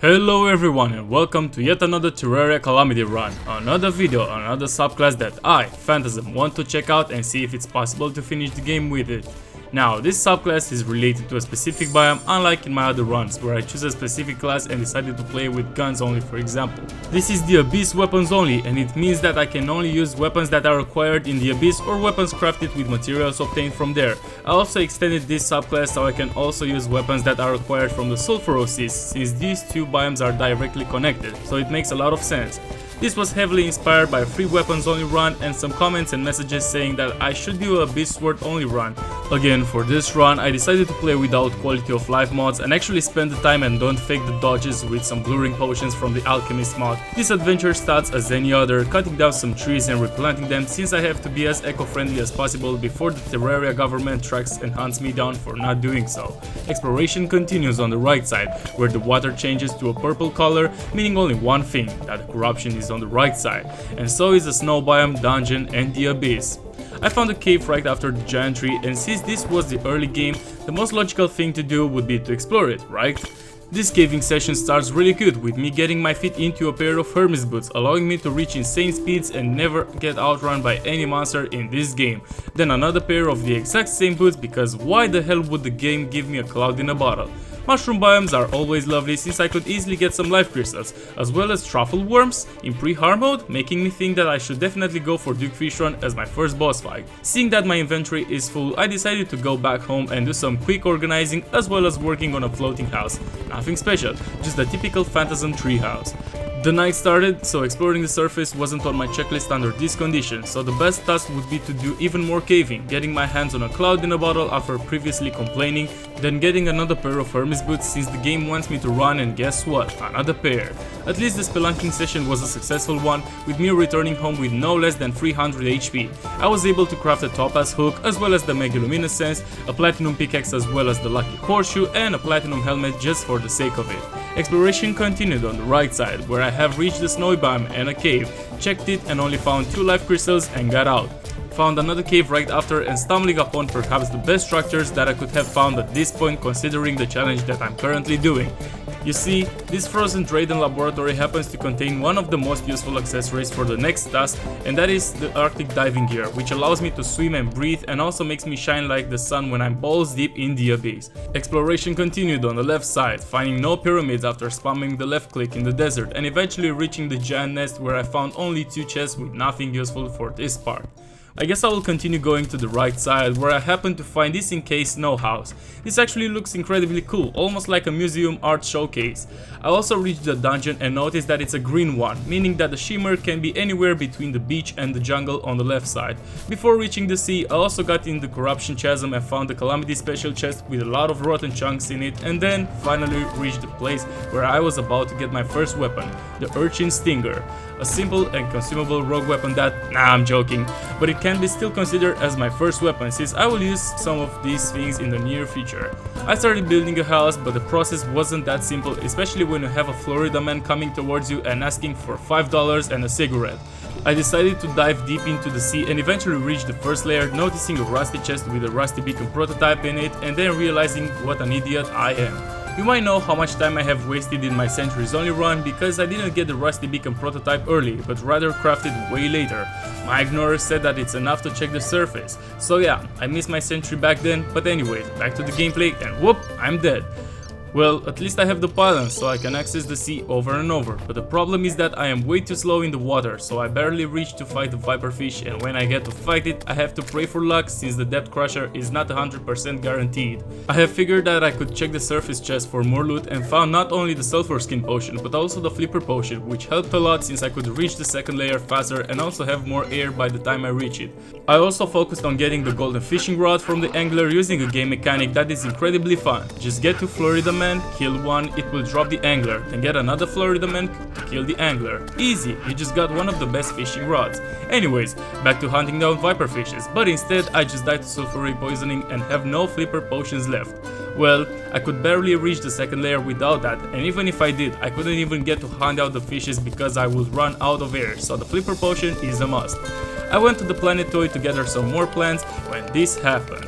Hello everyone and welcome to yet another Terraria Calamity run, another video, another subclass that I, Phantasm, want to check out and see if it's possible to finish the game with it. Now, this subclass is related to a specific biome, unlike in my other runs, where I choose a specific class and decided to play with guns only, for example. This is the Abyss weapons only, and it means that I can only use weapons that are acquired in the Abyss or weapons crafted with materials obtained from there. I also extended this subclass so I can also use weapons that are acquired from the Sulphurous Seas, since these two biomes are directly connected, so it makes a lot of sense. This was heavily inspired by a free weapons only run and some comments and messages saying that I should do a Abyss sword only run. Again, for this run I decided to play without quality of life mods and actually spend the time and don't fake the dodges with some blurring potions from the alchemist mod. This adventure starts as any other, cutting down some trees and replanting them since I have to be as eco-friendly as possible before the Terraria government tracks and hunts me down for not doing so. Exploration continues on the right side, where the water changes to a purple color, meaning only one thing, that corruption is on the right side, and so is the snow biome, dungeon and the abyss. I found a cave right after the giant tree, and since this was the early game, the most logical thing to do would be to explore it, right? This caving session starts really good, with me getting my feet into a pair of Hermes boots, allowing me to reach insane speeds and never get outrun by any monster in this game. Then another pair of the exact same boots, because why the hell would the game give me a cloud in a bottle? Mushroom biomes are always lovely since I could easily get some life crystals, as well as truffle worms in pre-hard mode, making me think that I should definitely go for Duke Fish Run as my first boss fight. Seeing that my inventory is full, I decided to go back home and do some quick organizing as well as working on a floating house. Nothing special, just a typical Phantasm treehouse. The night started, so exploring the surface wasn't on my checklist under this condition, so the best task would be to do even more caving, getting my hands on a cloud in a bottle after previously complaining, then getting another pair of Hermes boots since the game wants me to run, and guess what, another pair. At least the spelunking session was a successful one, with me returning home with no less than 300 HP. I was able to craft a topaz hook as well as the Megaluminescence, a platinum pickaxe as well as the lucky horseshoe, and a platinum helmet just for the sake of it. Exploration continued on the right side, where I have reached the snowy biome and a cave, checked it and only found 2 life crystals and got out. Found another cave right after and stumbling upon perhaps the best structures that I could have found at this point considering the challenge that I'm currently doing. You see, this frozen Drayden laboratory happens to contain one of the most useful accessories for the next task, and that is the Arctic diving gear, which allows me to swim and breathe and also makes me shine like the sun when I'm balls deep in the abyss. Exploration continued on the left side, finding no pyramids after spamming the left click in the desert and eventually reaching the giant nest where I found only 2 chests with nothing useful for this part. I guess I will continue going to the right side, where I happen to find this encased snow house. This actually looks incredibly cool, almost like a museum art showcase. I also reached the dungeon and noticed that it's a green one, meaning that the shimmer can be anywhere between the beach and the jungle on the left side. Before reaching the sea, I also got in the corruption chasm and found the Calamity special chest with a lot of rotten chunks in it, and then finally reached the place where I was about to get my first weapon, the Urchin Stinger. A simple and consumable rogue weapon that, nah, I'm joking, but it can be still considered as my first weapon since I will use some of these things in the near future. I started building a house, but the process wasn't that simple, especially when you have a Florida man coming towards you and asking for $5 and a cigarette. I decided to dive deep into the sea and eventually reach the first layer, noticing a rusty chest with a rusty beacon prototype in it and then realizing what an idiot I am. You might know how much time I have wasted in my Centuries Only run because I didn't get the rusty beacon prototype early, but rather crafted way later. My ignorer said that it's enough to check the surface, so yeah, I missed my century back then, but anyways, back to the gameplay and whoop, I'm dead. Well, at least I have the pylons, so I can access the sea over and over, but the problem is that I am way too slow in the water, so I barely reach to fight the viperfish, and when I get to fight it, I have to pray for luck since the depth crusher is not 100% guaranteed. I have figured that I could check the surface chest for more loot and found not only the sulfur skin potion, but also the flipper potion, which helped a lot since I could reach the second layer faster and also have more air by the time I reach it. I also focused on getting the golden fishing rod from the angler using a game mechanic that is incredibly fun. Just get to Florida man, kill one, it will drop the angler, then get another Florida man to kill the angler. Easy, you just got one of the best fishing rods. Anyways, back to hunting down viper fishes, but instead I just died to sulfuric poisoning and have no flipper potions left. Well, I could barely reach the second layer without that, and even if I did, I couldn't even get to hunt out the fishes because I would run out of air, so the flipper potion is a must. I went to the planetoid to gather some more plants when this happened.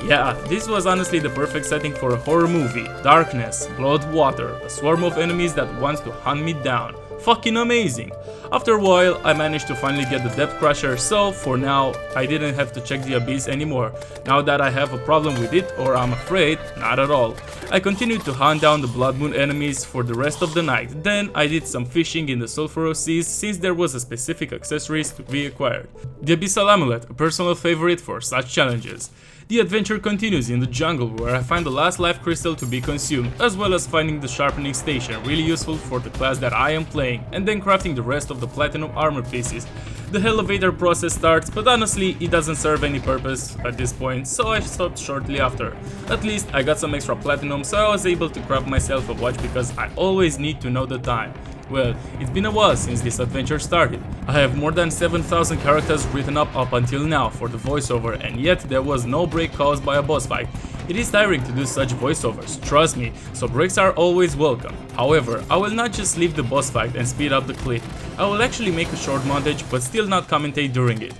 Yeah, this was honestly the perfect setting for a horror movie. Darkness, blood, water, a swarm of enemies that wants to hunt me down. Fucking amazing! After a while, I managed to finally get the Depth Crusher, so for now, I didn't have to check the Abyss anymore. Now that I have a problem with it, or I'm afraid, not at all. I continued to hunt down the Blood Moon enemies for the rest of the night. Then I did some fishing in the Sulphurous Seas since there was a specific accessories to be acquired. The Abyssal Amulet, a personal favorite for such challenges. The adventure continues in the jungle where I find the last life crystal to be consumed, as well as finding the sharpening station, really useful for the class that I am playing, and then crafting the rest of the platinum armor pieces. The elevator process starts, but honestly it doesn't serve any purpose at this point, so I stopped shortly after. At least I got some extra platinum, so I was able to craft myself a watch because I always need to know the time. Well, it's been a while since this adventure started. I have more than 7,000 characters written up until now for the voiceover, and yet there was no break caused by a boss fight. It is tiring to do such voiceovers, trust me, so breaks are always welcome. However, I will not just leave the boss fight and speed up the clip. I will actually make a short montage but still not commentate during it.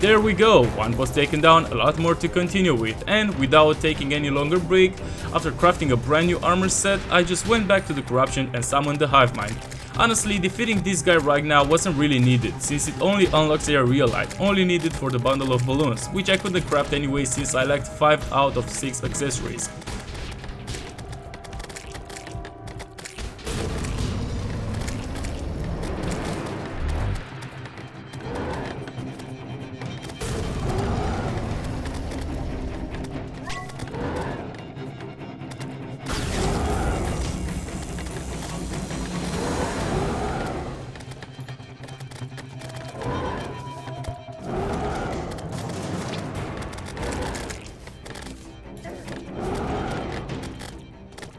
There we go, one boss taken down, a lot more to continue with, and without taking any longer break, after crafting a brand new armor set, I just went back to the corruption and summoned the hive mind. Honestly, defeating this guy right now wasn't really needed, since it only unlocks a real light, only needed for the bundle of balloons, which I couldn't craft anyway since I lacked 5 out of 6 accessories.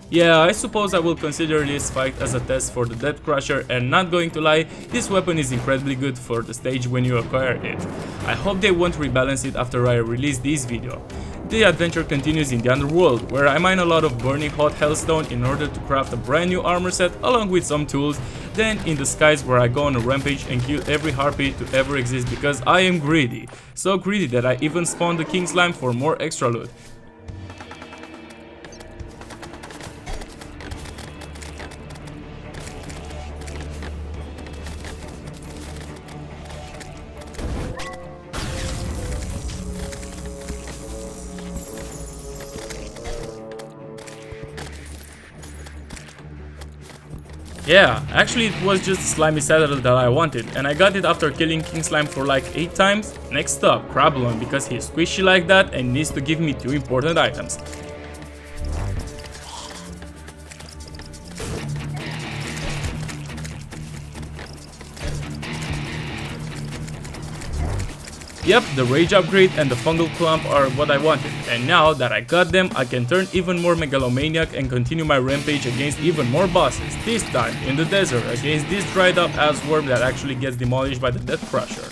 Yeah, I suppose I will consider this fight as a test for the Depth Crusher, and not going to lie, this weapon is incredibly good for the stage when you acquire it. I hope they won't rebalance it after I release this video. The adventure continues in the underworld, where I mine a lot of burning hot hellstone in order to craft a brand new armor set along with some tools, then in the skies where I go on a rampage and kill every harpy to ever exist because I am greedy. So greedy that I even spawned the king slime for more extra loot. Yeah, actually it was just a slimy saddle that I wanted, and I got it after killing King Slime for like 8 times. Next up, Crablon, because he's squishy like that and needs to give me 2 important items. Yep, the rage upgrade and the fungal clump are what I wanted, and now that I got them, I can turn even more megalomaniac and continue my rampage against even more bosses, this time in the desert against this dried up ass worm that actually gets demolished by the Death Crusher.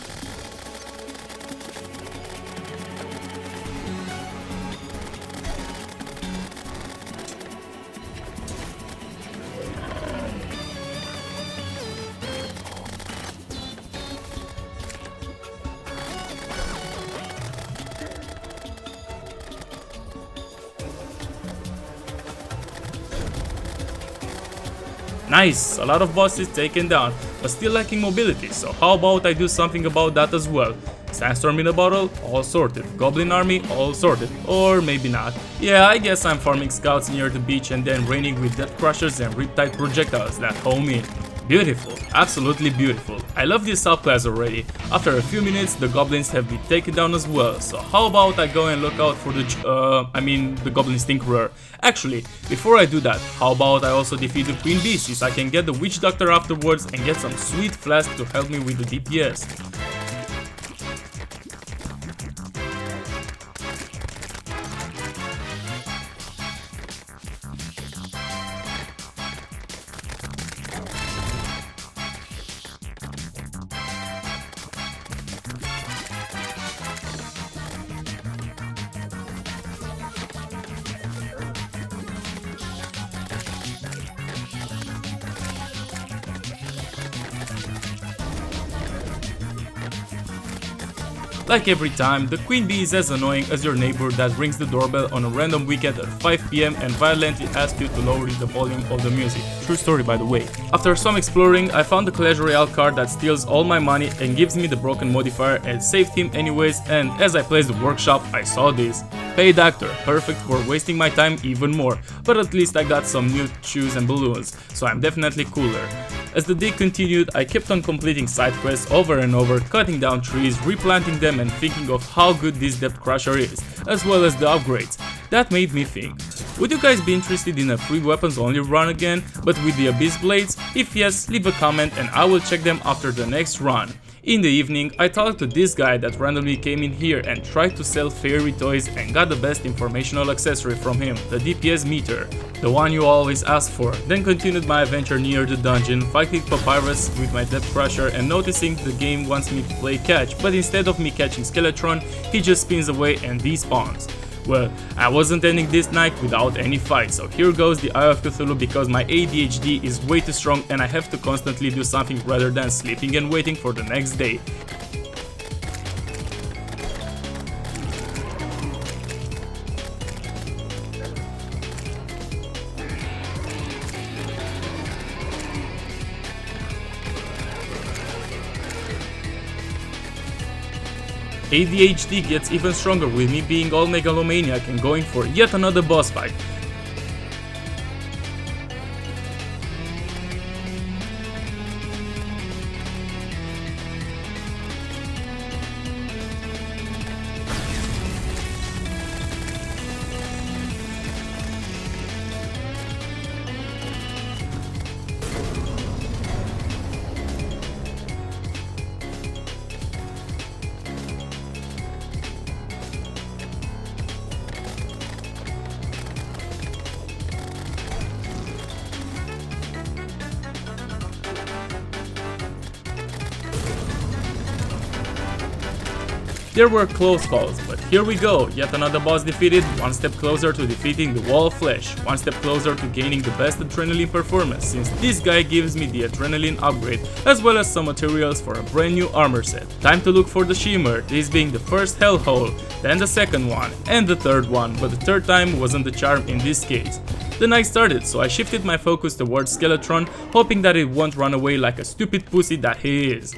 Nice, a lot of bosses taken down, but still lacking mobility, so how about I do something about that as well. Sandstorm in a bottle, all sorted. Goblin army, all sorted. Or maybe not. Yeah, I guess I'm farming scouts near the beach and then raining with death crushers and riptide projectiles that home in. Beautiful, absolutely beautiful. I love this subclass already. After a few minutes, the goblins have been taken down as well, so how about I go and look out for the goblin stinkerer. Actually, before I do that, how about I also defeat the queen bee since I can get the witch doctor afterwards and get some sweet flask to help me with the DPS. Like every time, the queen bee is as annoying as your neighbor that rings the doorbell on a random weekend at 5 PM and violently asks you to lower the volume of the music. True story, by the way. After some exploring, I found the Clash Royale card that steals all my money and gives me the broken modifier and saved him anyways, and as I placed the workshop, I saw this. Paid actor, perfect for wasting my time even more, but at least I got some new shoes and balloons, so I'm definitely cooler. As the day continued, I kept on completing side quests over and over, cutting down trees, replanting them and thinking of how good this depth crusher is, as well as the upgrades. That made me think, would you guys be interested in a free weapons only run again, but with the Abyss Blades? If yes, leave a comment and I will check them after the next run. In the evening, I talked to this guy that randomly came in here and tried to sell fairy toys and got the best informational accessory from him, the DPS meter, the one you always ask for. Then continued my adventure near the dungeon, fighting Papyrus with my depth crusher and noticing the game wants me to play catch, but instead of me catching Skeletron, he just spins away and despawns. Well, I wasn't ending this night without any fight, so here goes the Eye of Cthulhu because my ADHD is way too strong and I have to constantly do something rather than sleeping and waiting for the next day. ADHD gets even stronger with me being all megalomaniac and going for yet another boss fight. There were close calls, but here we go, yet another boss defeated, one step closer to defeating the Wall of Flesh, one step closer to gaining the best adrenaline performance, since this guy gives me the adrenaline upgrade, as well as some materials for a brand new armor set. Time to look for the shimmer, this being the first hellhole, then the second one, and the third one, but the third time wasn't the charm in this case. The night started, so I shifted my focus towards Skeletron, hoping that it won't run away like a stupid pussy that he is.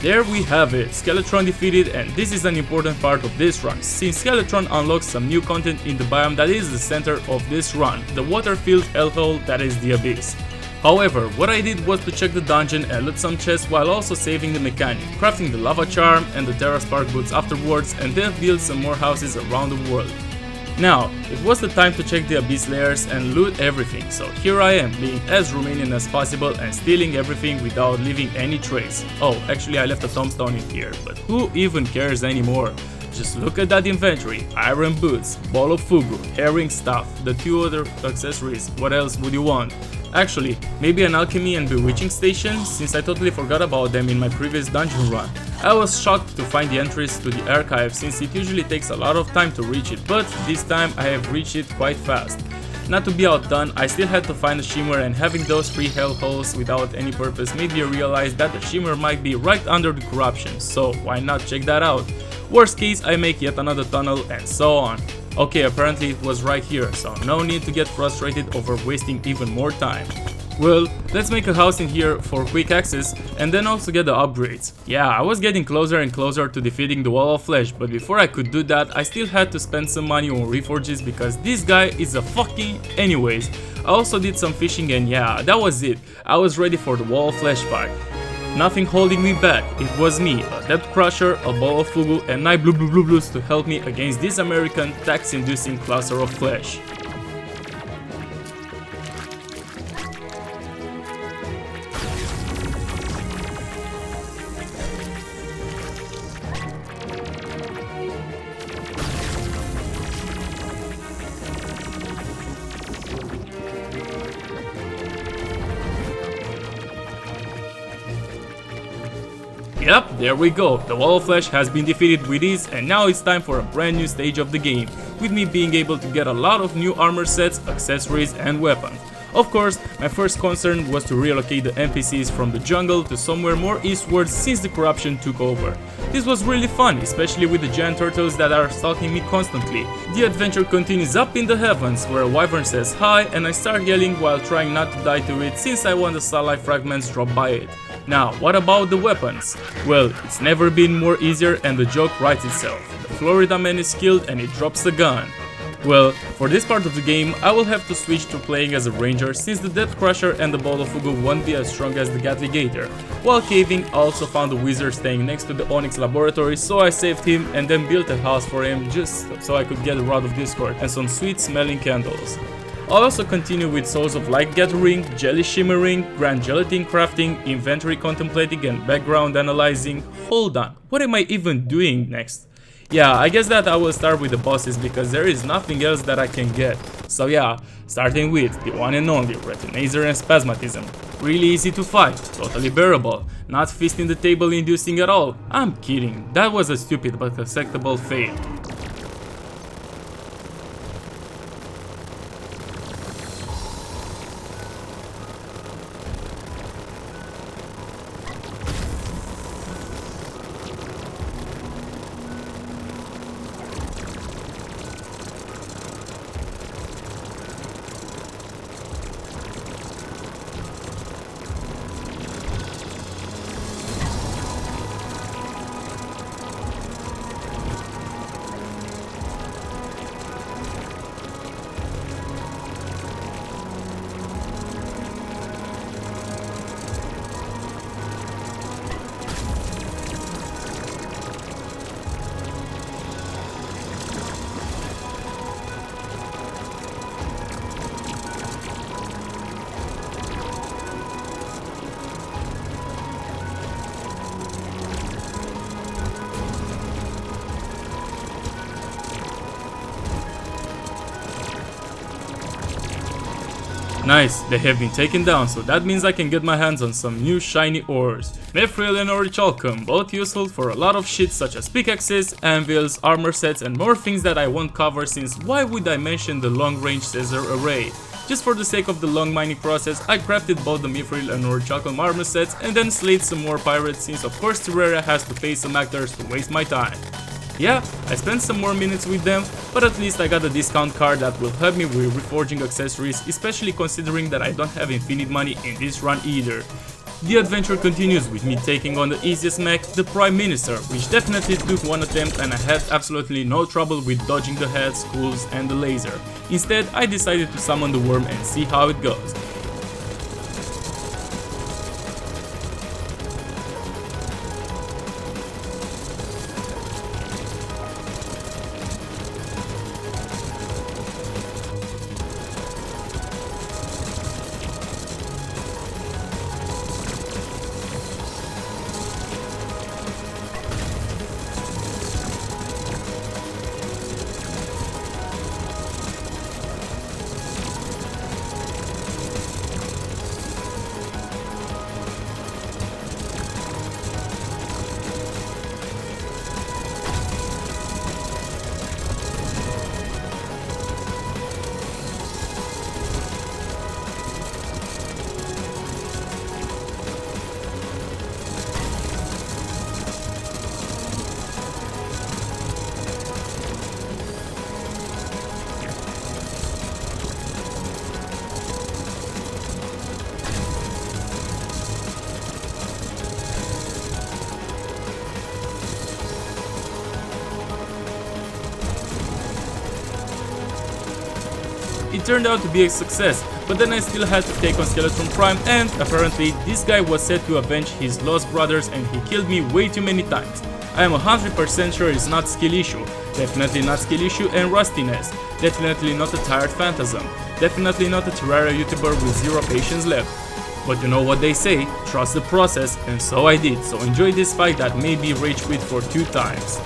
There we have it, Skeletron defeated, and this is an important part of this run, since Skeletron unlocks some new content in the biome that is the center of this run, the water-filled hellhole that is the Abyss. However, what I did was to check the dungeon and loot some chests while also saving the mechanic, crafting the lava charm and the Terra Spark boots afterwards, and then build some more houses around the world. Now, it was the time to check the Abyss layers and loot everything, so here I am, being as Romanian as possible and stealing everything without leaving any trace. Oh, actually I left a tombstone in here, but who even cares anymore? Just look at that inventory, iron boots, ball of fugu, herring stuff, the two other accessories, what else would you want? Actually, maybe an alchemy and bewitching station, since I totally forgot about them in my previous dungeon run. I was shocked to find the entries to the archive since it usually takes a lot of time to reach it, but this time I have reached it quite fast. Not to be outdone, I still had to find a shimmer, and having those 3 hellholes without any purpose made me realize that the shimmer might be right under the corruption, so why not check that out? Worst case, I make yet another tunnel and so on. Okay, apparently it was right here, so no need to get frustrated over wasting even more time. Well, let's make a house in here for quick access and then also get the upgrades. Yeah, I was getting closer and closer to defeating the Wall of Flesh, but before I could do that, I still had to spend some money on reforges because this guy is a fucking... Anyways, I also did some fishing and yeah, that was it. I was ready for the Wall of Flesh fight. Nothing holding me back, it was me, a depth crusher, a ball of fugu and 9 blue blues to help me against this American tax-inducing cluster of flesh. Yep, there we go, the wall of flesh has been defeated with ease, and now it's time for a brand new stage of the game, with me being able to get a lot of new armor sets, accessories and weapons. Of course, my first concern was to relocate the NPCs from the jungle to somewhere more eastwards since the corruption took over. This was really fun, especially with the giant turtles that are stalking me constantly. The adventure continues up in the heavens, where a wyvern says hi and I start yelling while trying not to die to it since I want the starlight fragments dropped by it. Now, what about the weapons? Well, it's never been more easier and the joke writes itself. The Florida man is killed and he drops the gun. Well, for this part of the game, I will have to switch to playing as a ranger since the Death Crusher and the Ball of Fugu won't be as strong as the Gatligator. While caving, I also found a wizard staying next to the Onyx laboratory, so I saved him and then built a house for him just so I could get a Rod of Discord and some sweet smelling candles. I'll also continue with Souls of Light Gathering, Jelly Shimmering, Grand Gelatin Crafting, Inventory Contemplating and Background Analyzing. Hold on, what am I even doing next? Yeah, I guess that I will start with the bosses because there is nothing else that I can get. So yeah, starting with the one and only Retinazer and Spasmatism. Really easy to fight, totally bearable, not feasting the table inducing at all. I'm kidding, that was a stupid but acceptable fail. Nice, they have been taken down, so that means I can get my hands on some new shiny ores. Mithril and Orichalcum, both useful for a lot of shit such as pickaxes, anvils, armor sets and more things that I won't cover since why would I mention the long range Caesar array? Just for the sake of the long mining process, I crafted both the Mithril and Orichalcum armor sets and then slayed some more pirates since of course Terraria has to pay some actors to waste my time. Yeah, I spent some more minutes with them, but at least I got a discount card that will help me with reforging accessories, especially considering that I don't have infinite money in this run either. The adventure continues with me taking on the easiest mech, the Prime Minister, which definitely took one attempt and I had absolutely no trouble with dodging the head, skulls and the laser. Instead, I decided to summon the worm and see how it goes. It turned out to be a success, but then I still had to take on Skeleton Prime and apparently this guy was set to avenge his lost brothers and he killed me way too many times. I am 100% sure it's not skill issue, definitely not skill issue and rustiness, definitely not a tired Phantasm, definitely not a Terraria YouTuber with zero patience left. But you know what they say, trust the process, and so I did, so enjoy this fight that made me rage quit for 2 times.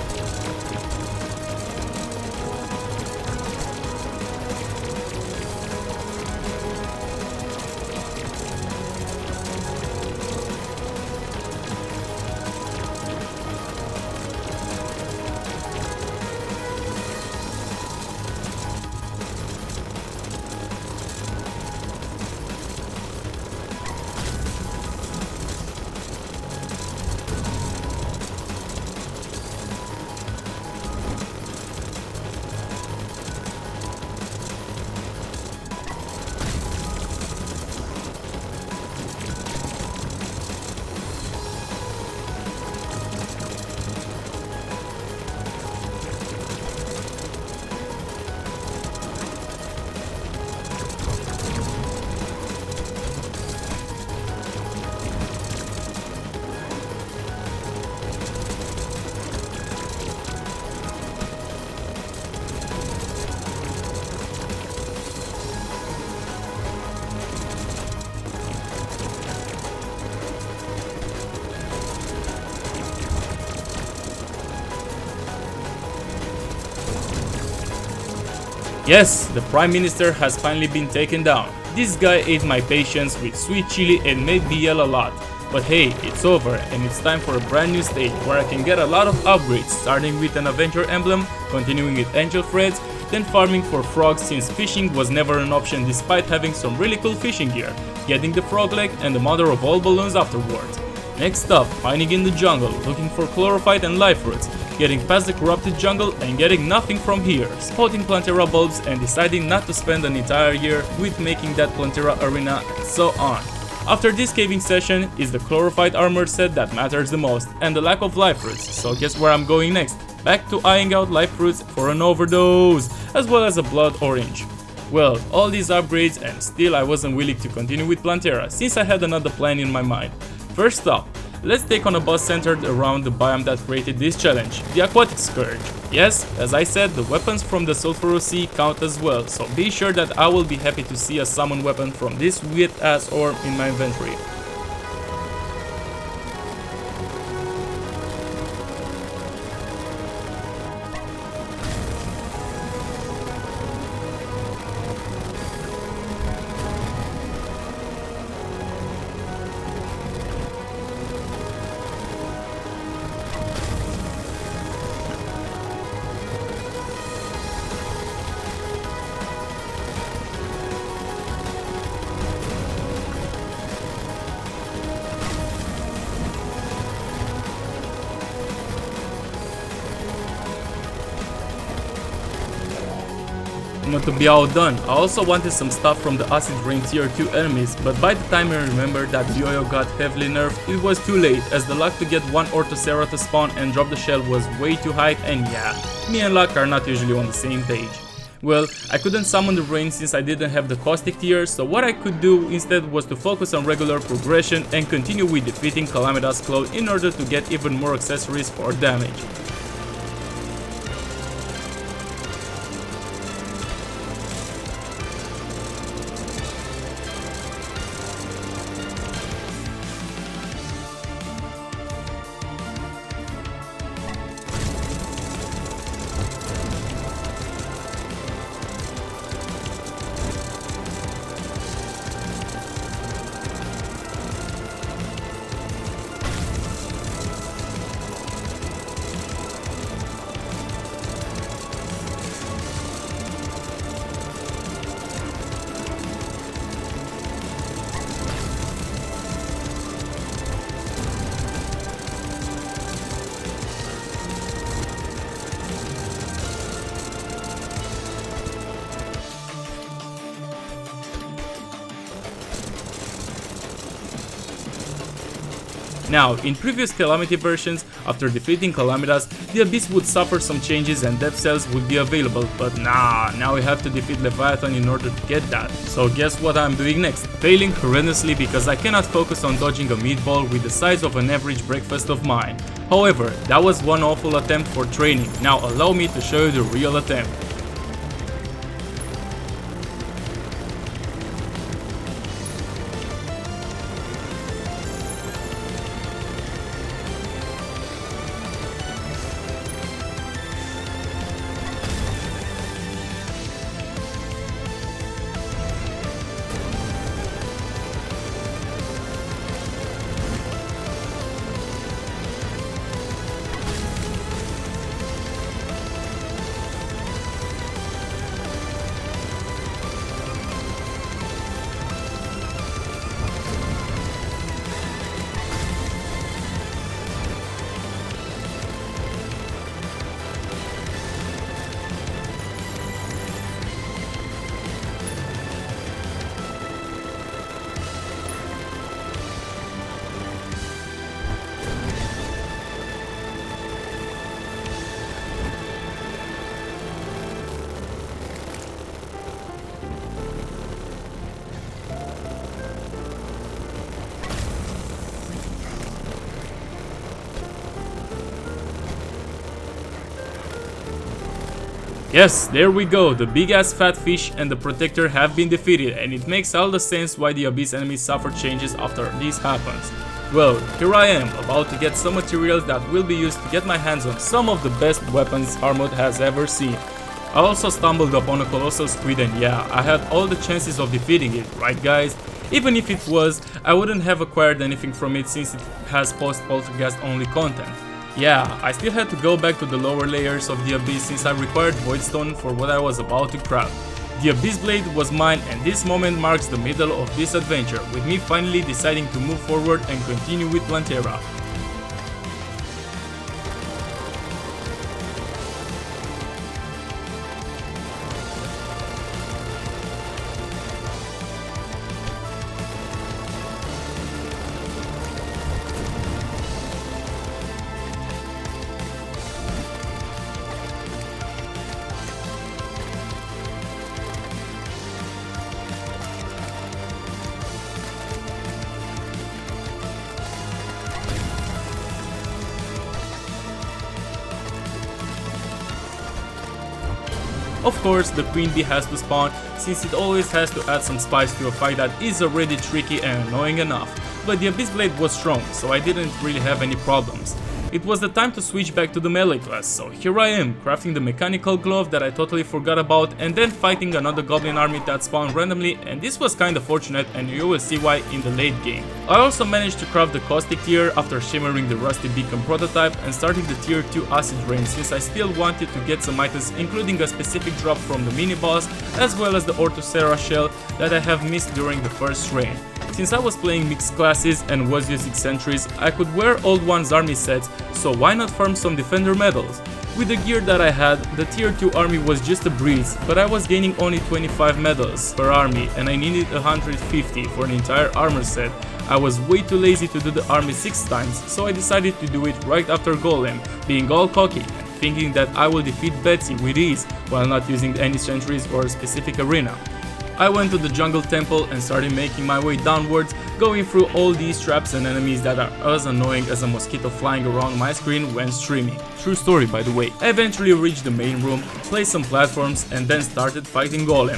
Yes, the Prime Minister has finally been taken down. This guy ate my patience with sweet chili and made me yell a lot. But hey, it's over and it's time for a brand new stage where I can get a lot of upgrades, starting with an Avenger emblem, continuing with Angel Threads, then farming for frogs since fishing was never an option despite having some really cool fishing gear, getting the frog leg and the mother of all balloons afterwards. Next up, mining in the jungle, looking for chlorophyte and life roots, getting past the corrupted jungle and getting nothing from here, spotting Plantera bulbs and deciding not to spend an entire year with making that Plantera arena and so on. After this caving session is the chlorophyte armor set that matters the most and the lack of life roots, so guess where I'm going next? Back to eyeing out life roots for an overdose, as well as a blood orange. Well, all these upgrades and still I wasn't willing to continue with Plantera since I had another plan in my mind. First up, let's take on a boss centered around the biome that created this challenge, the Aquatic Scourge. Yes, as I said, the weapons from the Sulphurous Sea count as well, so be sure that I will be happy to see a summon weapon from this weird ass orb in my inventory. Not to be outdone, I also wanted some stuff from the Acid Rain tier 2 enemies, but by the time I remembered that Yoyo got heavily nerfed, it was too late, as the luck to get one Orthocera to spawn and drop the shell was way too high, and yeah, me and luck are not usually on the same page. Well, I couldn't summon the rain since I didn't have the caustic tier, so what I could do instead was to focus on regular progression and continue with defeating Calamity's Cloud in order to get even more accessories for damage. Now, in previous Calamity versions, after defeating Calamitas, the Abyss would suffer some changes and depth cells would be available, but nah, now we have to defeat Leviathan in order to get that. So guess what I'm doing next? Failing horrendously because I cannot focus on dodging a meatball with the size of an average breakfast of mine. However, that was one awful attempt for training, now allow me to show you the real attempt. Yes, there we go, the big ass fat fish and the protector have been defeated, and it makes all the sense why the Abyss enemies suffer changes after this happens. Well, here I am, about to get some materials that will be used to get my hands on some of the best weapons hardmode has ever seen. I also stumbled upon a colossal squid, and yeah, I had all the chances of defeating it, right guys? Even if it was, I wouldn't have acquired anything from it since it has post-poltergeist only content. Yeah, I still had to go back to the lower layers of the Abyss since I required Voidstone for what I was about to craft. The Abyss Blade was mine, and this moment marks the middle of this adventure, with me finally deciding to move forward and continue with Plantera. Of course, the Queen Bee has to spawn, since it always has to add some spice to a fight that is already tricky and annoying enough, but the Abyss Blade was strong, so I didn't really have any problems. It was the time to switch back to the melee class, so here I am, crafting the mechanical glove that I totally forgot about, and then fighting another goblin army that spawned randomly, and this was kinda fortunate, and you will see why in the late game. I also managed to craft the caustic tier after shimmering the rusty beacon prototype and starting the tier 2 acid rain, since I still wanted to get some items, including a specific drop from the mini boss, as well as the Orthocera shell that I have missed during the first rain. Since I was playing mixed classes and was using sentries, I could wear Old One's army sets, so why not farm some defender medals? With the gear that I had, the tier 2 army was just a breeze, but I was gaining only 25 medals per army and I needed 150 for an entire armor set. I was way too lazy to do the army 6 times, so I decided to do it right after Golem, being all cocky and thinking that I will defeat Betsy with ease while not using any sentries or a specific arena. I went to the jungle temple and started making my way downwards, going through all these traps and enemies that are as annoying as a mosquito flying around my screen when streaming. True story, by the way. I eventually reached the main room, placed some platforms and then started fighting Golem.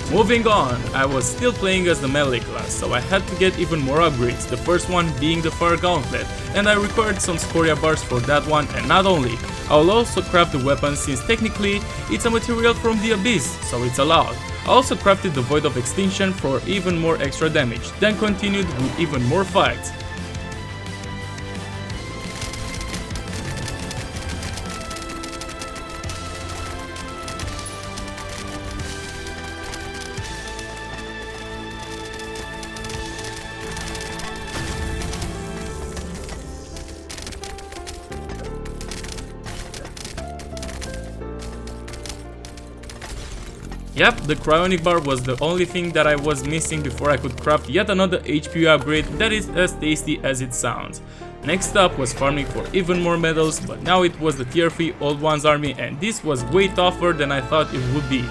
Moving on, I was still playing as the melee class, so I had to get even more upgrades, the first one being the Fire Gauntlet, and I required some Scoria bars for that one, and not only, I will also craft the weapon since technically it's a material from the Abyss, so it's allowed. I also crafted the Void of Extinction for even more extra damage, then continued with even more fights. Yep, the cryonic bar was the only thing that I was missing before I could craft yet another HP upgrade that is as tasty as it sounds. Next up was farming for even more medals, but now it was the tier 3 Old One's army and this was way tougher than I thought it would be.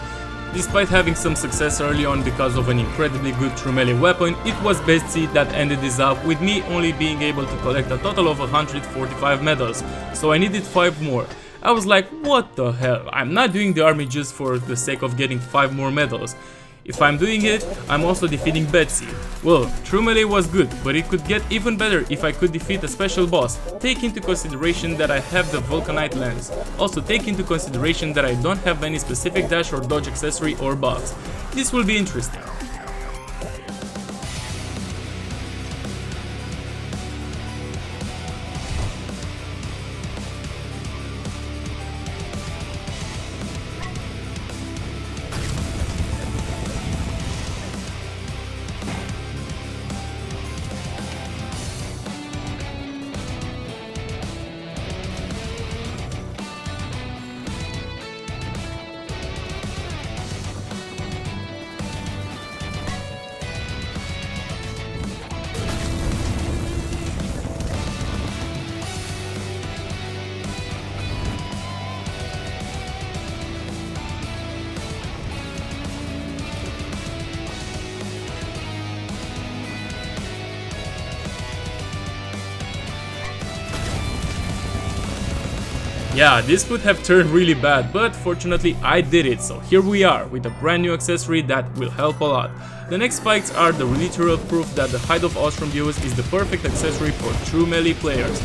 Despite having some success early on because of an incredibly good true melee weapon, it was Betsy that ended this up, with me only being able to collect a total of 145 medals, so I needed 5 more. I was like, what the hell, I'm not doing the army just for the sake of getting 5 more medals. If I'm doing it, I'm also defeating Betsy. Well, true melee was good, but it could get even better if I could defeat a special boss. Take into consideration that I have the Vulcanite lens. Also take into consideration that I don't have any specific dash or dodge accessory or buffs. This will be interesting. Yeah, this could have turned really bad, but fortunately I did it, so here we are with a brand new accessory that will help a lot. The next spikes are the literal proof that the Hide of Ostrom use is the perfect accessory for true melee players.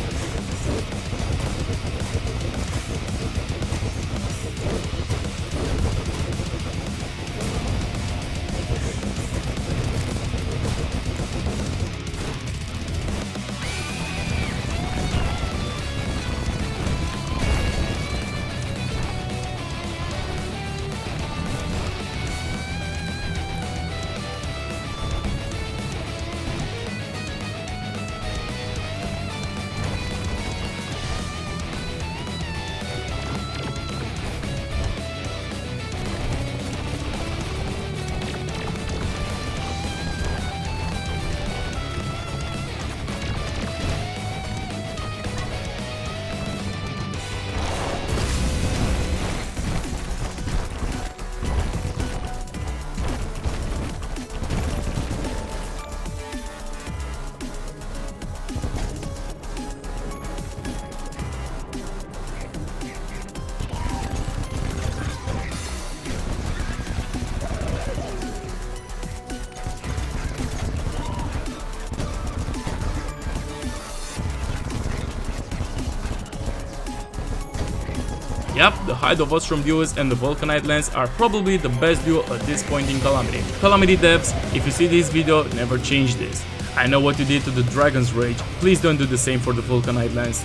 Yep, the Hide of Ostrom duos and the Vulcanite lens are probably the best duo at this point in Calamity. Calamity devs, if you see this video, never change this. I know what you did to the Dragon's Rage, please don't do the same for the Vulcanite lens.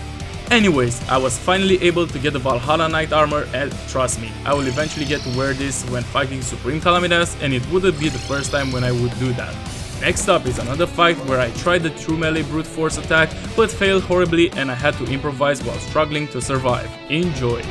Anyways, I was finally able to get the Valhalla Knight armor, and trust me, I will eventually get to wear this when fighting Supreme Calamitas, and it wouldn't be the first time when I would do that. Next up is another fight where I tried the true melee brute force attack, but failed horribly and I had to improvise while struggling to survive. Enjoy!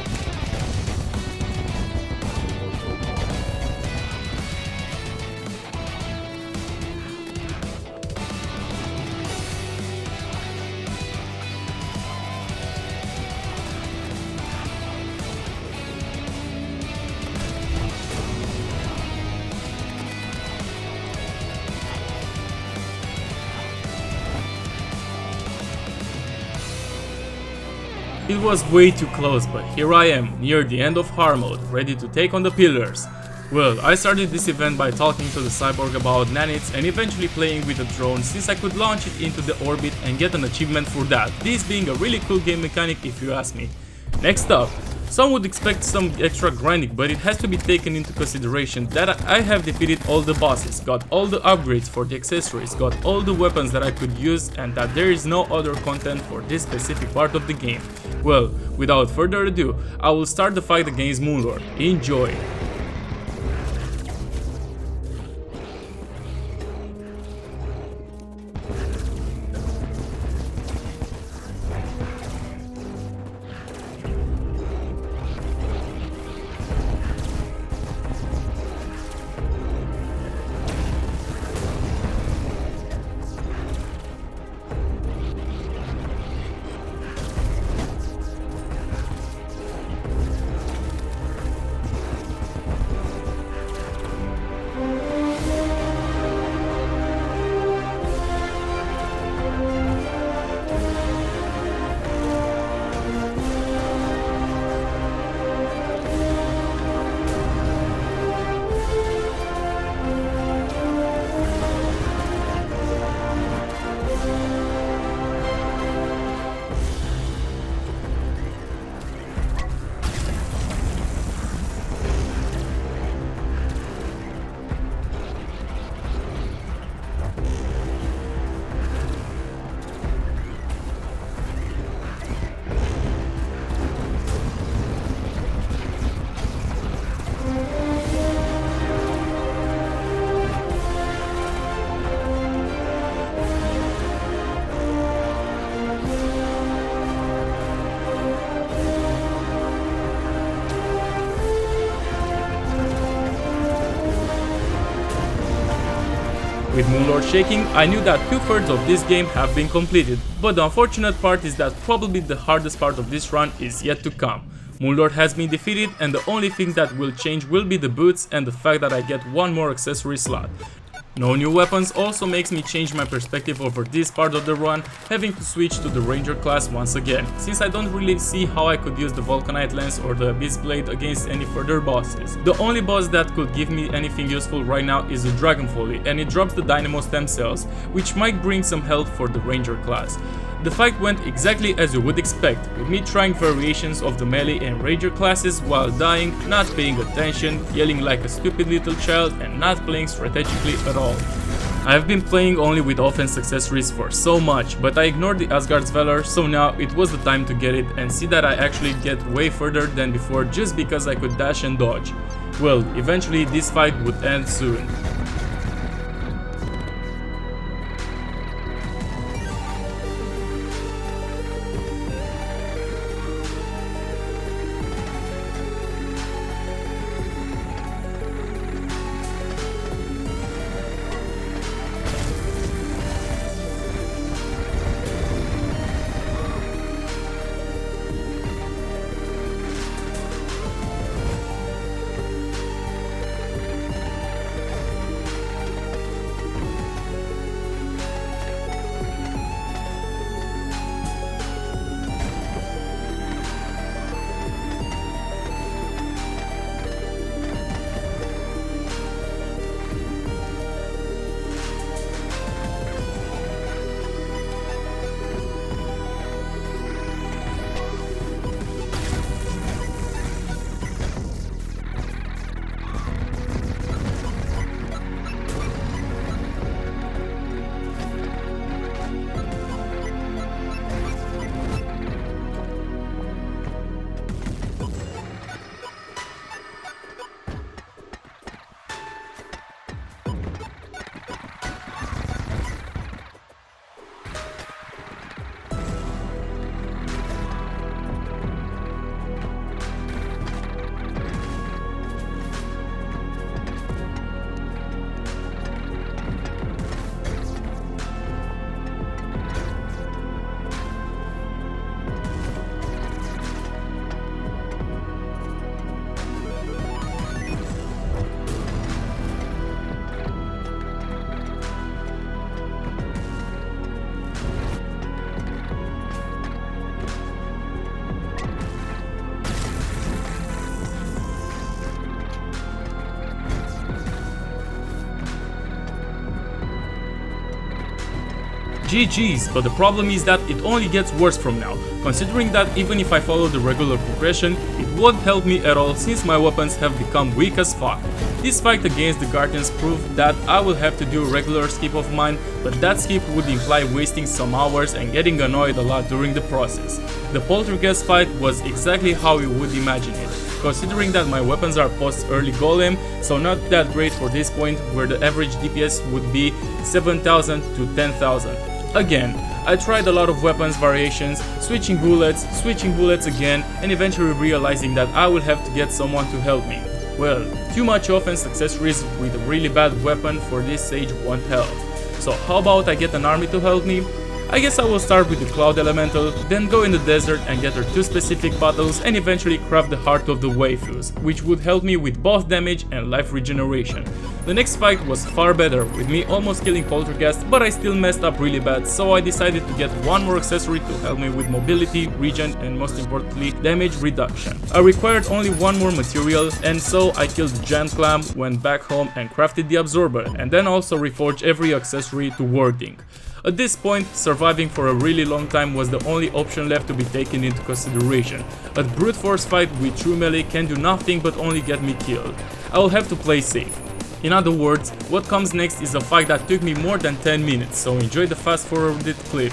It was way too close, but here I am, near the end of hardmode, ready to take on the pillars. Well, I started this event by talking to the cyborg about nanites and eventually playing with the drone since I could launch it into the orbit and get an achievement for that, this being a really cool game mechanic if you ask me. Next up, some would expect some extra grinding, but it has to be taken into consideration that I have defeated all the bosses, got all the upgrades for the accessories, got all the weapons that I could use, and that there is no other content for this specific part of the game. Well, without further ado, I will start the fight against Moonlord. Enjoy! With Moonlord shaking, I knew that 2/3 of this game have been completed, but the unfortunate part is that probably the hardest part of this run is yet to come. Moonlord has been defeated and the only things that will change will be the boots and the fact that I get one more accessory slot. No new weapons also makes me change my perspective over this part of the run, having to switch to the Ranger class once again, since I don't really see how I could use the Vulcanite Lance or the Abyss Blade against any further bosses. The only boss that could give me anything useful right now is the Dragon Folly, and it drops the Dynamo Stem Cells, which might bring some help for the Ranger class. The fight went exactly as you would expect, with me trying variations of the melee and Ranger classes while dying, not paying attention, yelling like a stupid little child and not playing strategically at all. I have been playing only with offense accessories for so much, but I ignored the Asgard's Valor, so now it was the time to get it and see that I actually get way further than before just because I could dash and dodge. Well, eventually this fight would end soon. GG's, but the problem is that it only gets worse from now, considering that even if I follow the regular progression, it won't help me at all since my weapons have become weak as fuck. This fight against the Guardians proved that I will have to do a regular skip of mine, but that skip would imply wasting some hours and getting annoyed a lot during the process. The Poltergeist fight was exactly how you would imagine it, considering that my weapons are post-early Golem, so not that great for this point where the average DPS would be 7000 to 10,000. Again, I tried a lot of weapons variations, switching bullets again, and eventually realizing that I will have to get someone to help me. Well, too much offense accessories with a really bad weapon for this stage won't help. So how about I get an army to help me? I guess I will start with the Cloud Elemental, then go in the desert and get her 2 specific battles and eventually craft the Heart of the Waifus, which would help me with both damage and life regeneration. The next fight was far better, with me almost killing Poltergeist, but I still messed up really bad, so I decided to get one more accessory to help me with mobility, regen and most importantly damage reduction. I required only one more material, and so I killed the Giant Clam, went back home and crafted the Absorber, and then also reforged every accessory to wording. At this point, surviving for a really long time was the only option left to be taken into consideration. A brute force fight with true melee can do nothing but only get me killed. I will have to play safe. In other words, what comes next is a fight that took me more than 10 minutes, so enjoy the fast forwarded clip.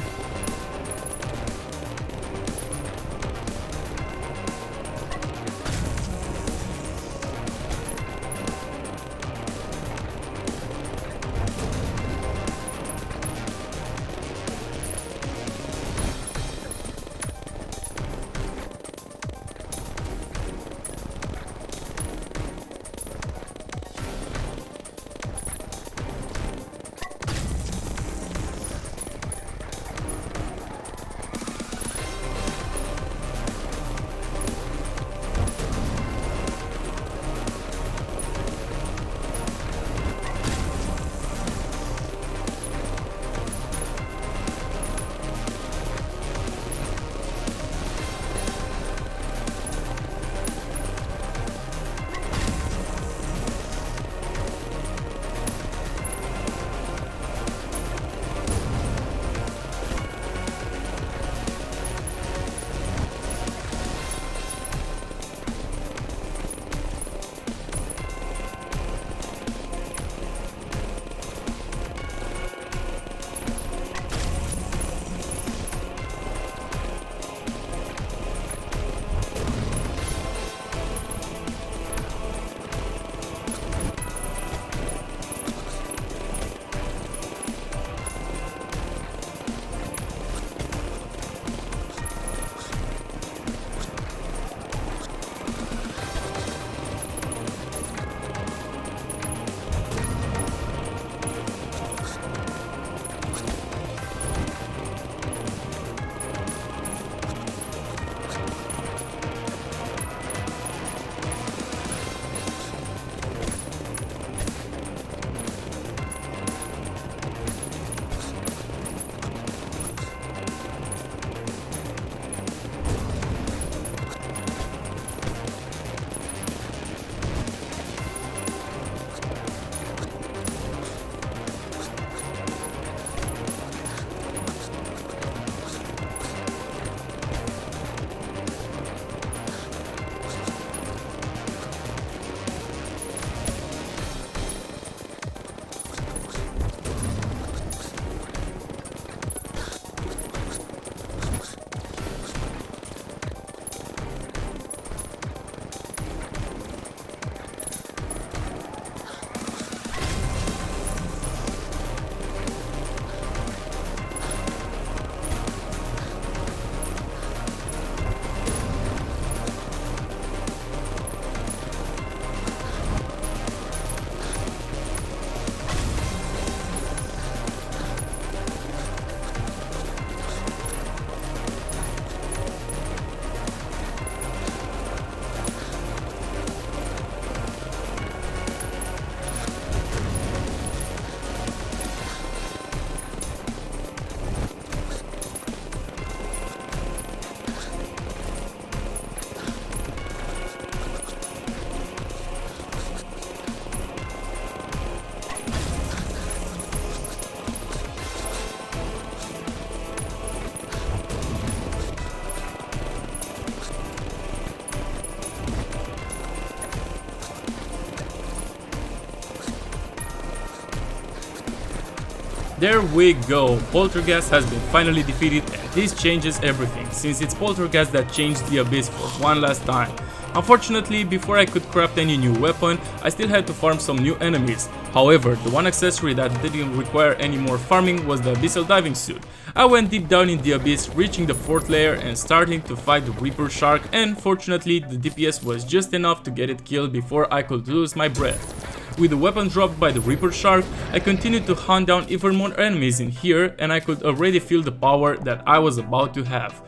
There we go, Poltergeist has been finally defeated, and this changes everything, since it's Poltergeist that changed the Abyss for one last time. Unfortunately, before I could craft any new weapon, I still had to farm some new enemies. However, the one accessory that didn't require any more farming was the Abyssal Diving Suit. I went deep down in the Abyss, reaching the 4th layer and starting to fight the Reaper Shark, and fortunately the DPS was just enough to get it killed before I could lose my breath. With the weapon dropped by the Reaper Shark, I continued to hunt down even more enemies in here, and I could already feel the power that I was about to have.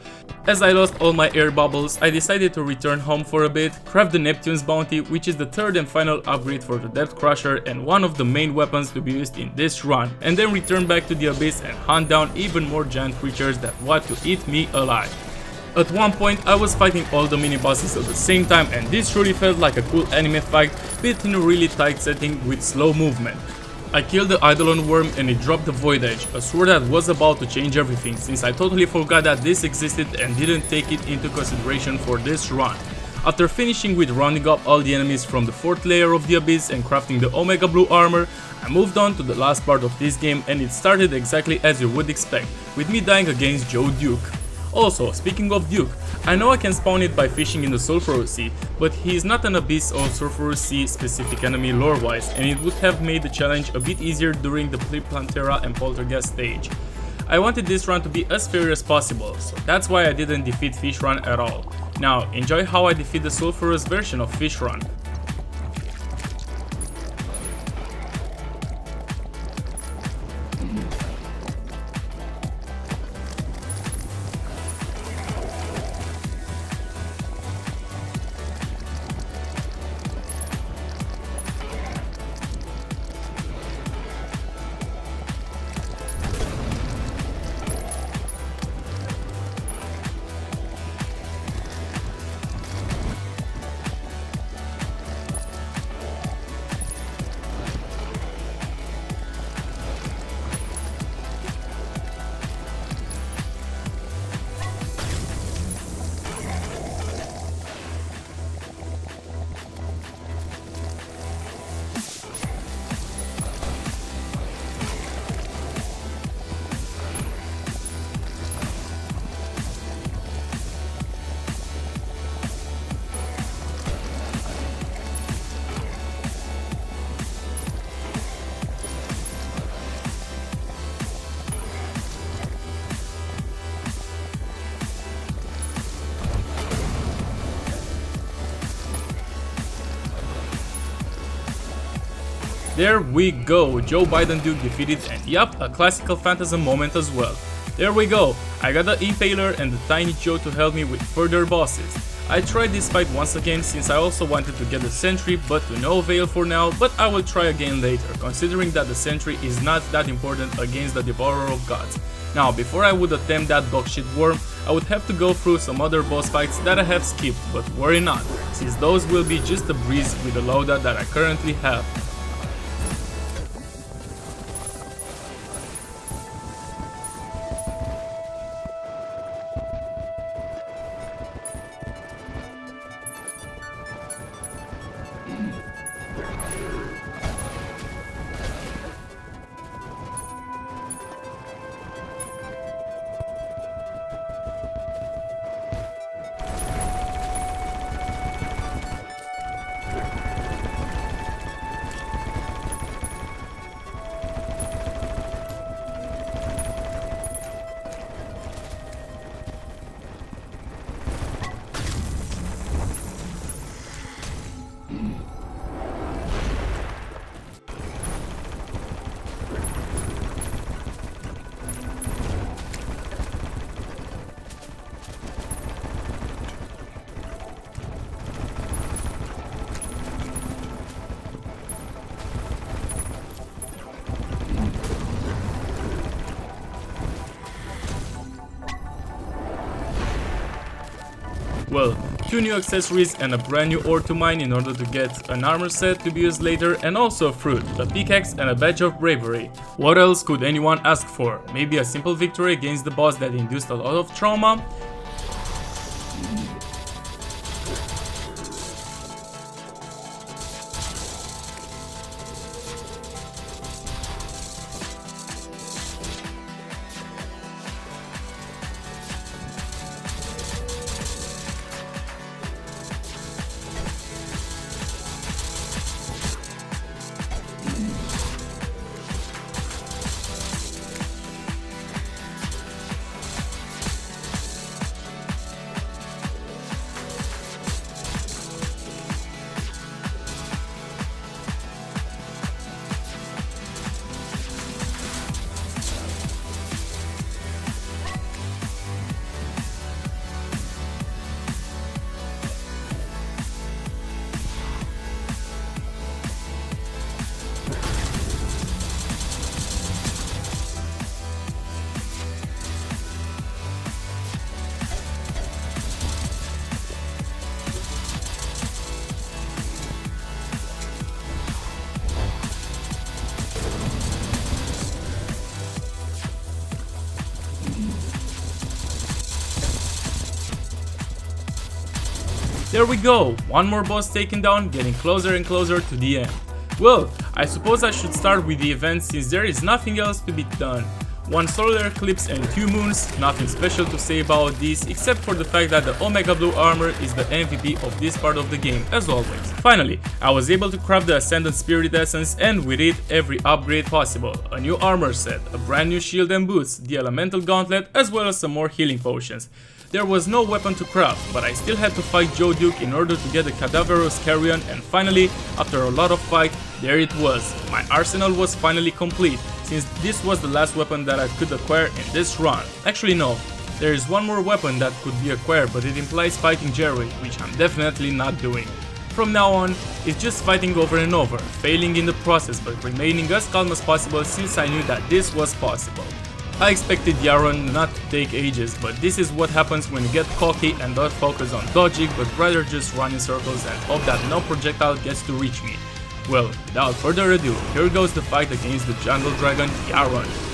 As I lost all my air bubbles, I decided to return home for a bit, craft the Neptune's Bounty, which is the 3rd and final upgrade for the Depth Crusher and one of the main weapons to be used in this run, and then return back to the Abyss and hunt down even more giant creatures that want to eat me alive. At one point I was fighting all the mini bosses at the same time, and this truly felt like a cool anime fight, but in a really tight setting with slow movement. I killed the Eidolon Worm and it dropped the Void Edge, a sword that was about to change everything, since I totally forgot that this existed and didn't take it into consideration for this run. After finishing with rounding up all the enemies from the 4th layer of the Abyss and crafting the Omega Blue armor, I moved on to the last part of this game, and it started exactly as you would expect, with me dying against Joe Duke. Also, speaking of Duke, I know I can spawn it by fishing in the Sulphurous Sea, but he is not an Abyss or Sulphurous Sea specific enemy lore-wise, and it would have made the challenge a bit easier during the Plantera and Poltergeist stage. I wanted this run to be as fair as possible, so that's why I didn't defeat Fish Run at all. Now, enjoy how I defeat the Sulphurous version of Fish Run. There we go, Joe Biden Duke defeated, and yup, a classical Phantasm moment as well. There we go, I got the Impaler and the Tiny Joe to help me with further bosses. I tried this fight once again since I also wanted to get the Sentry, but to no avail for now, but I will try again later, considering that the Sentry is not that important against the Devourer of Gods. Now, before I would attempt that dogshit worm, I would have to go through some other boss fights that I have skipped, but worry not, since those will be just a breeze with the loadout that I currently have. Well, 2 new accessories and a brand new ore to mine in order to get an armor set to be used later, and also a fruit, a pickaxe and a badge of bravery. What else could anyone ask for? Maybe a simple victory against the boss that induced a lot of trauma? There we go, one more boss taken down, getting closer and closer to the end. Well, I suppose I should start with the event since there is nothing else to be done. One solar eclipse and 2 moons, nothing special to say about this except for the fact that the Omega Blue armor is the MVP of this part of the game, as always. Finally, I was able to craft the Ascendant Spirit Essence and with it every upgrade possible. A new armor set, a brand new shield and boots, the Elemental Gauntlet, as well as some more healing potions. There was no weapon to craft, but I still had to fight Joe Duke in order to get the Cadaverous Carrion, and finally, after a lot of fight, there it was. My arsenal was finally complete, since this was the last weapon that I could acquire in this run. Actually no, there is one more weapon that could be acquired, but it implies fighting Jerry, which I'm definitely not doing. From now on, it's just fighting over and over, failing in the process but remaining as calm as possible since I knew that this was possible. I expected the run not to take ages, but this is what happens when you get cocky and don't focus on dodging but rather just run in circles and hope that no projectile gets to reach me. Well, without further ado, here goes the fight against the jungle dragon Yaron.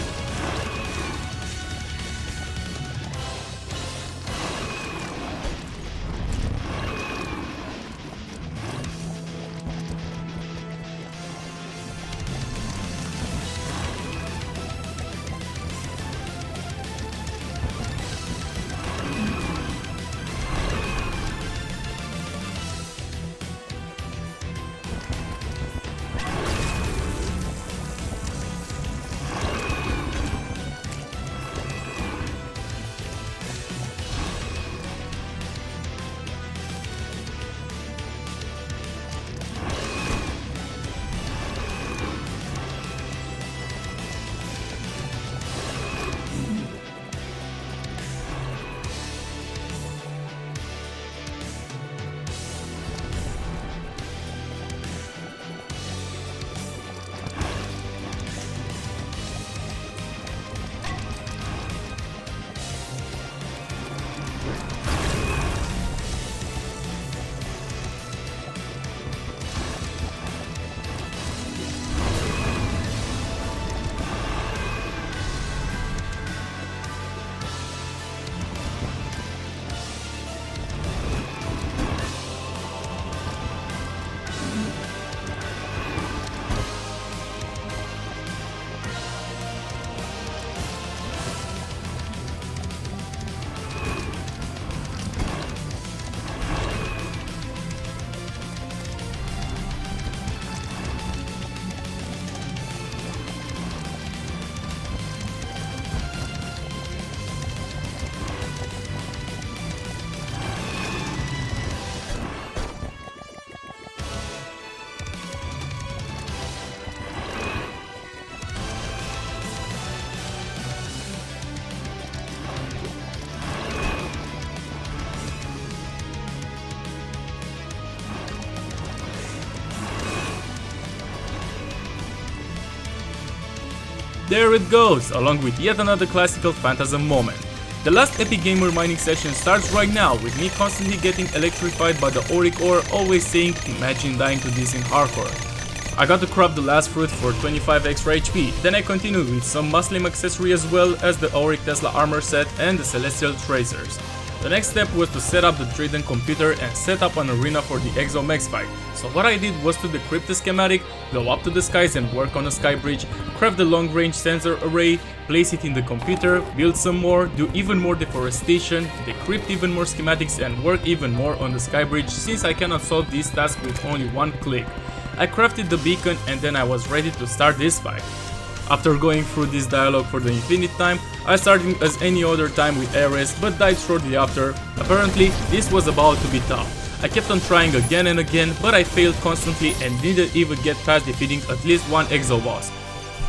There it goes, along with yet another classical Phantasm moment. The last epic gamer mining session starts right now, with me constantly getting electrified by the auric ore, always saying imagine dying to this in hardcore. I got to craft the last fruit for 25 extra HP, then I continued with some Muslim accessory as well as the auric Tesla armor set and the celestial tracers. The next step was to set up the Trident computer and set up an arena for the Exomex fight. So what I did was to decrypt the schematic, go up to the skies and work on a sky bridge, craft the long range sensor array, place it in the computer, build some more, do even more deforestation, decrypt even more schematics and work even more on the sky bridge since I cannot solve this task with only one click. I crafted the beacon and then I was ready to start this fight. After going through this dialogue for the infinite time, I started as any other time with Ares but died shortly after. Apparently, this was about to be tough. I kept on trying again and again, but I failed constantly and didn't even get past defeating at least one exo boss.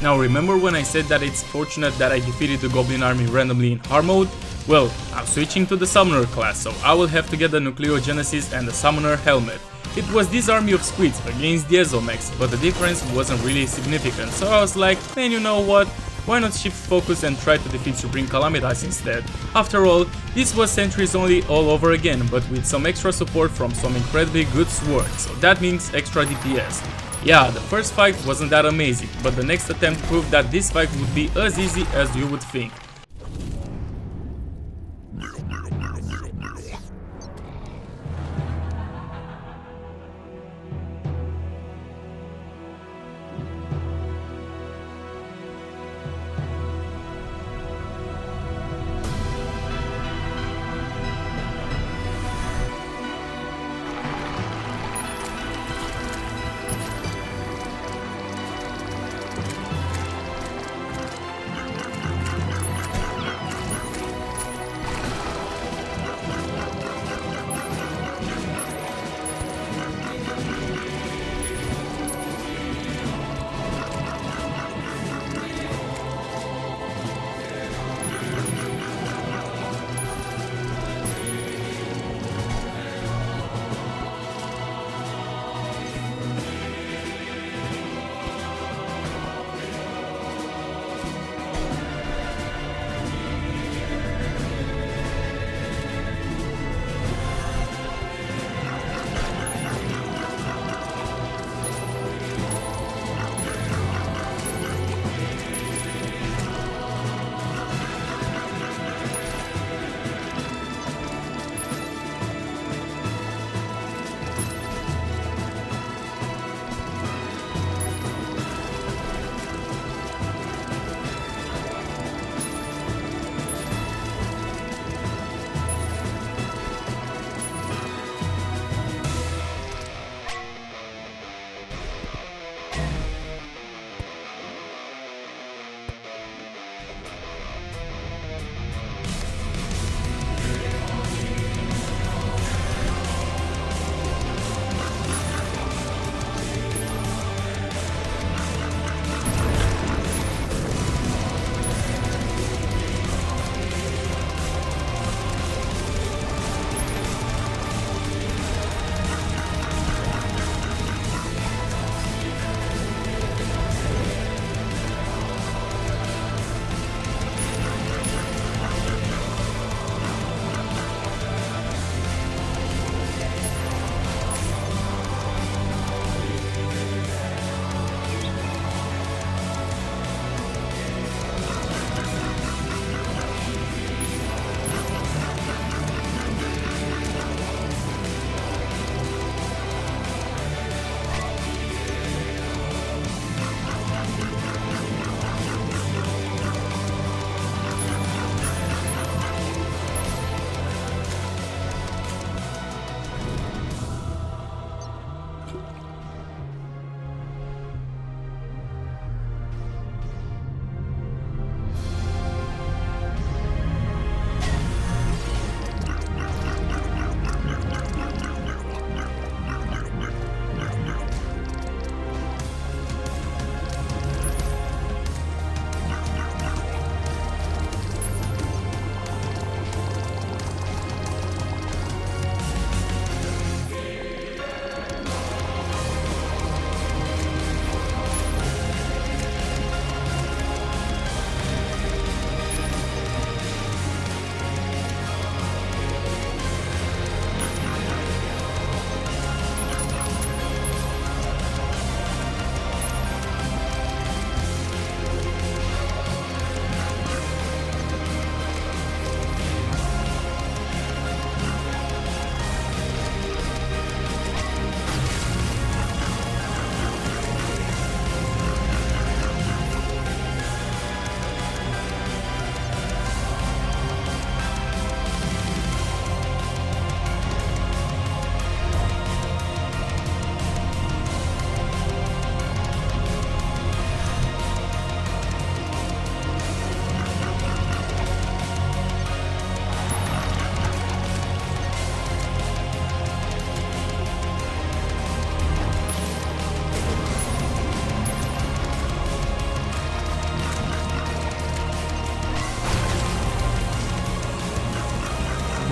Now remember when I said that it's fortunate that I defeated the goblin army randomly in hard mode? Well, I'm switching to the summoner class, so I will have to get the nucleogenesis and the summoner helmet. It was this army of squids against the Exomex, but the difference wasn't really significant, so I was like, man, you know what, why not shift focus and try to defeat Supreme Calamity instead? After all, this was Sentries only all over again, but with some extra support from some incredibly good swords, so that means extra DPS. Yeah, the first fight wasn't that amazing, but the next attempt proved that this fight would be as easy as you would think.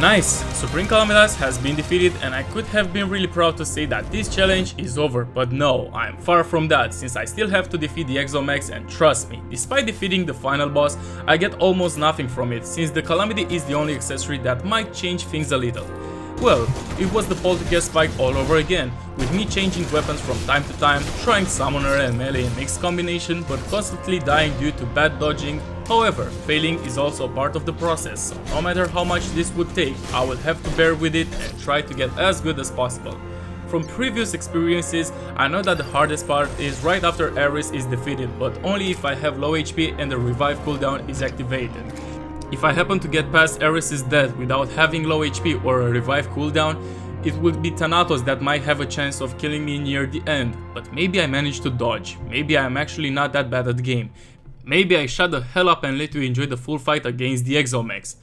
Nice! Supreme Calamity has been defeated, and I could have been really proud to say that this challenge is over, but no, I am far from that, since I still have to defeat the Exomax, and trust me, despite defeating the final boss, I get almost nothing from it, since the Calamity is the only accessory that might change things a little. Well, it was the Poltergeist spike all over again, with me changing weapons from time to time, trying summoner and melee in mixed combination, but constantly dying due to bad dodging. However, failing is also part of the process, so no matter how much this would take, I will have to bear with it and try to get as good as possible. From previous experiences, I know that the hardest part is right after Ares is defeated, but only if I have low HP and the revive cooldown is activated. If I happen to get past Ares' death without having low HP or a revive cooldown, it would be Thanatos that might have a chance of killing me near the end, but maybe I managed to dodge, maybe I am actually not that bad at the game. Maybe I shut the hell up and let you enjoy the full fight against the Exomax.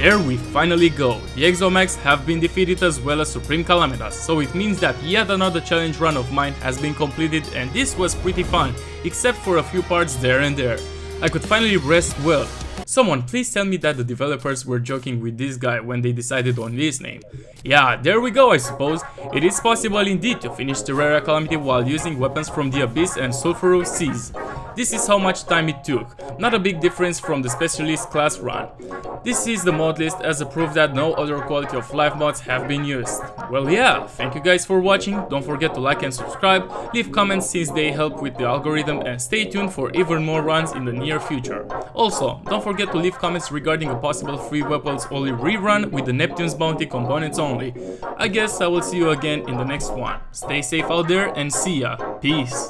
there we finally go. The Exomags have been defeated as well as Supreme Calamitas, so it means that yet another challenge run of mine has been completed, and this was pretty fun, except for a few parts there and there. I could finally rest well. Someone please tell me that the developers were joking with this guy when they decided on this name. Yeah, there we go I suppose. It is possible indeed to finish Terraria Calamity while using weapons from the Abyss and Sulphurous Seas. This is how much time it took, not a big difference from the Specialist class run. This is the mod list as a proof that no other quality of life mods have been used. Well yeah, thank you guys for watching, don't forget to like and subscribe, leave comments since they help with the algorithm, and stay tuned for even more runs in the near future. Also, don't forget to leave comments regarding a possible free weapons only rerun with the Neptune's bounty components only. I guess I will see you again in the next one. Stay safe out there and see ya. Peace.